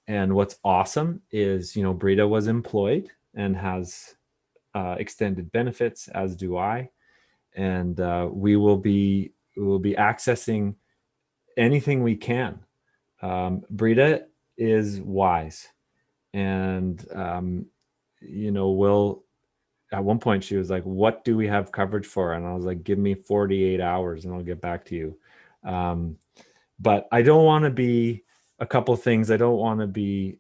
And what's awesome is, Brita was employed and has extended benefits, as do I. And we will be accessing anything we can. Brita is wise, and we'll. At one point, she was like, "What do we have coverage for?" And I was like, "Give me 48 hours, and I'll get back to you." But I don't want to be a couple things. I don't want to be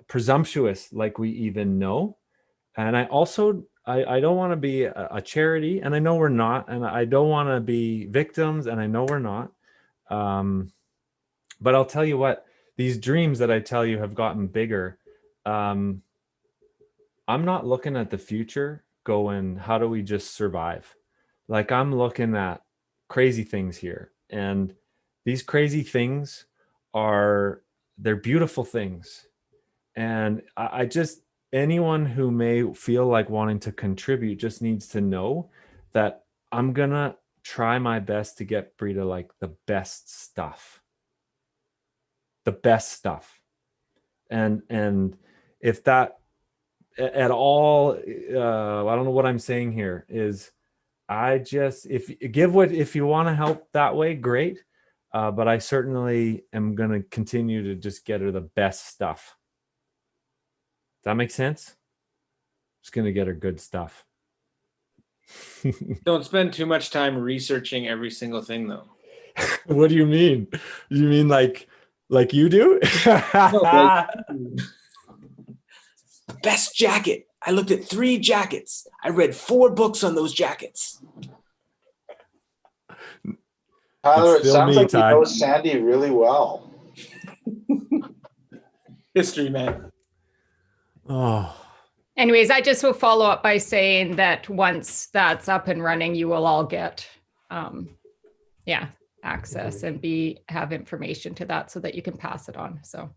presumptuous, like we even know, and I also I don't want to be a charity, and I know we're not, and I don't want to be victims, and I know we're not. But I'll tell you what, these dreams that I tell you have gotten bigger. I'm not looking at the future going, how do we just survive? Like, I'm looking at crazy things here, and these crazy things they're beautiful things. And I just, anyone who may feel like wanting to contribute just needs to know that I'm gonna try my best to get Brita like the best stuff. And if that at all, I don't know what I'm saying here, is I just, if you want to help that way, great. But I certainly am going to continue to just get her the best stuff. Does that make sense? Just going to get her good stuff. Don't spend too much time researching every single thing, though. What do you mean? You mean like you do? Best jacket. I looked at 3 jackets. I read 4 books on those jackets. Tyler, it still sounds me, like Ty. you know Sandy really well. History, man. Oh. Anyways, I just will follow up by saying that once that's up and running, you will all get, access and have information to that so that you can pass it on. So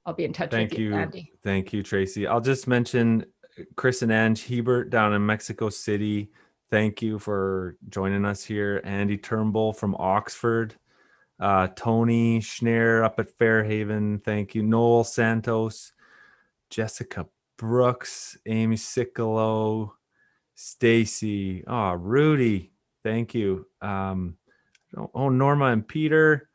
I'll be in touch with you, Andy. Thank you, Tracy. I'll just mention Chris and Ange Hebert down in Mexico City. Thank you for joining us here. Andy Turnbull from Oxford. Tony Schneer up at Fairhaven. Thank you. Noel Santos. Jessica Brooks, Amy Sicolo, Stacy, Rudy, thank you. Norma and Peter,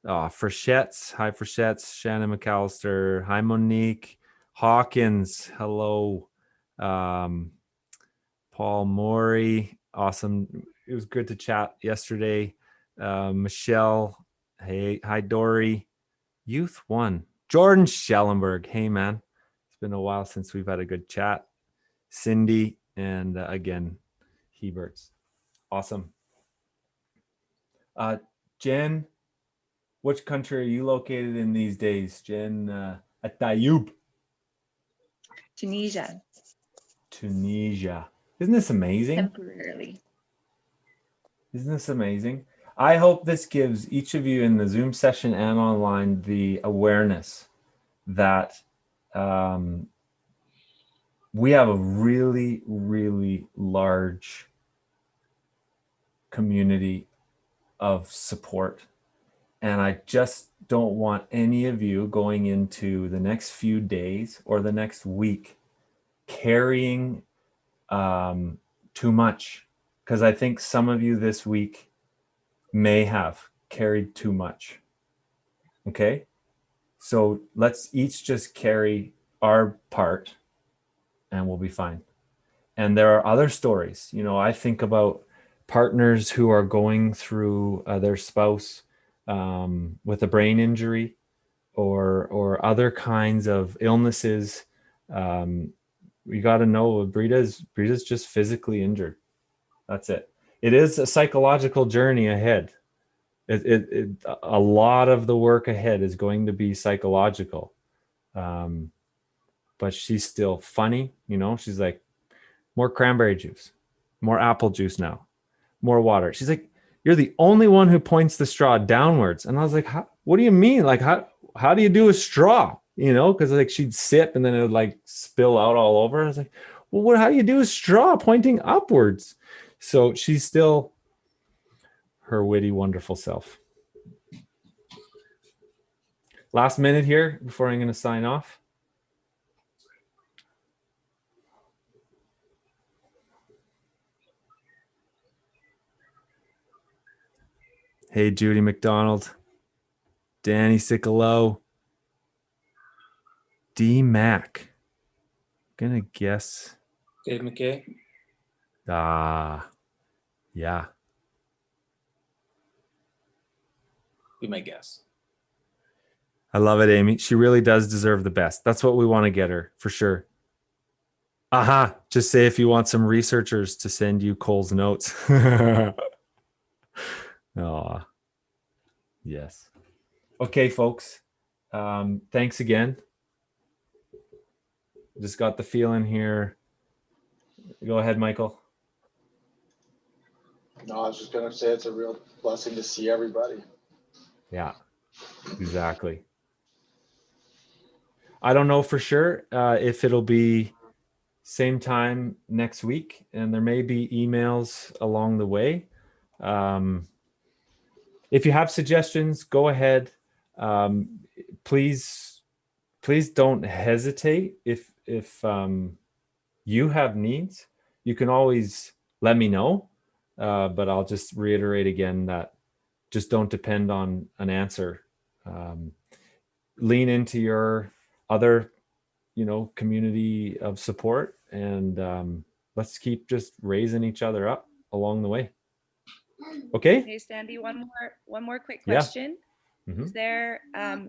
Freshettes, hi Freshettes, Shannon McAllister, hi Monique, Hawkins, hello, Paul Morey, awesome. It was good to chat yesterday. Michelle, hey, hi Dory, Youth One, Jordan Schellenberg, hey man, it's been a while since we've had a good chat. Cindy, and again, Heberts. Awesome. Jen, which country are you located in these days? Jen Atayub. Tunisia. Tunisia. Isn't this amazing? Temporarily. Isn't this amazing? I hope this gives each of you in the Zoom session and online the awareness that we have a really, really large community of support. And I just don't want any of you going into the next few days or the next week carrying too much. Because I think some of you this week may have carried too much. Okay? So let's each just carry our part and we'll be fine. And there are other stories. You know, I think about partners who are going through their spouse with a brain injury or other kinds of illnesses. You got to know Brita's just physically injured. That's it. It is a psychological journey ahead. A lot of the work ahead is going to be psychological. But she's still funny. You know, she's like, more cranberry juice, more apple juice now, more water. She's like, you're the only one who points the straw downwards. And I was like, what do you mean? Like, how do you do a straw? You know, because like she'd sip and then it would like spill out all over. I was like, well, how do you do a straw pointing upwards? So she's still her witty, wonderful self. Last minute here before I'm going to sign off. Hey, Judy McDonald, Danny Sicolo, D Mac. Gonna guess. Dave McKay. Yeah. Be my guess. I love it, Amy. She really does deserve the best. That's what we want to get her for sure. Just say if you want some researchers to send you Cole's notes. Yes. Okay, folks. Thanks again. Just got the feeling here. Go ahead, Michael. No, I was just going to say it's a real blessing to see everybody. Yeah, exactly. I don't know for sure if it'll be same time next week, and there may be emails along the way. If you have suggestions, go ahead. Please don't hesitate. If you have needs, you can always let me know. But I'll just reiterate again that just don't depend on an answer. Lean into your other, community of support, and let's keep just raising each other up along the way. Okay. Hey, Sandy, one more quick Yeah. question. Is there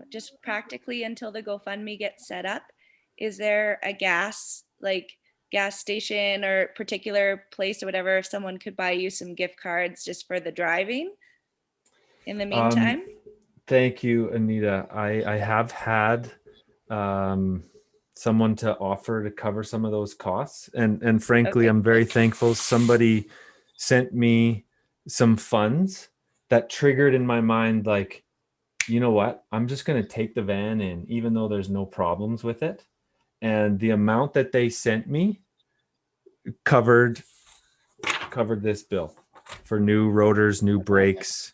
just practically until the GoFundMe gets set up, is there a gas station or particular place or whatever, if someone could buy you some gift cards just for the driving in the meantime? Thank you, Anita. I have had someone to offer to cover some of those costs, and frankly, Okay. I'm very thankful. Somebody sent me some funds that triggered in my mind, like, you know what? I'm just going to take the van in, even though there's no problems with it. And the amount that they sent me covered this bill for new rotors, new brakes,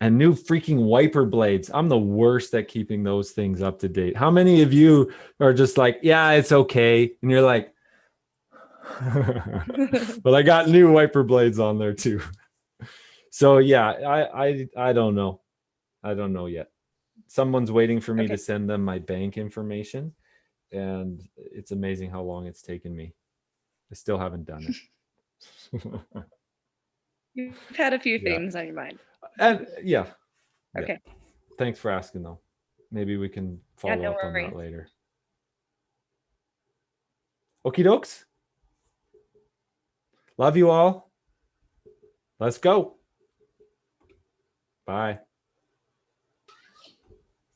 And new freaking wiper blades. I'm the worst at keeping those things up to date. How many of you are just like, yeah, it's okay, and you're like, but I got new wiper blades on there too. So yeah, I don't know. I don't know yet. Someone's waiting for me to send them my bank information, and it's amazing how long it's taken me. I still haven't done it. You've had a few Yeah. things on your mind. And yeah. Okay. Thanks for asking though. Maybe we can follow no up on worries. that later. Okie dokes. Love you all. Let's go. Bye.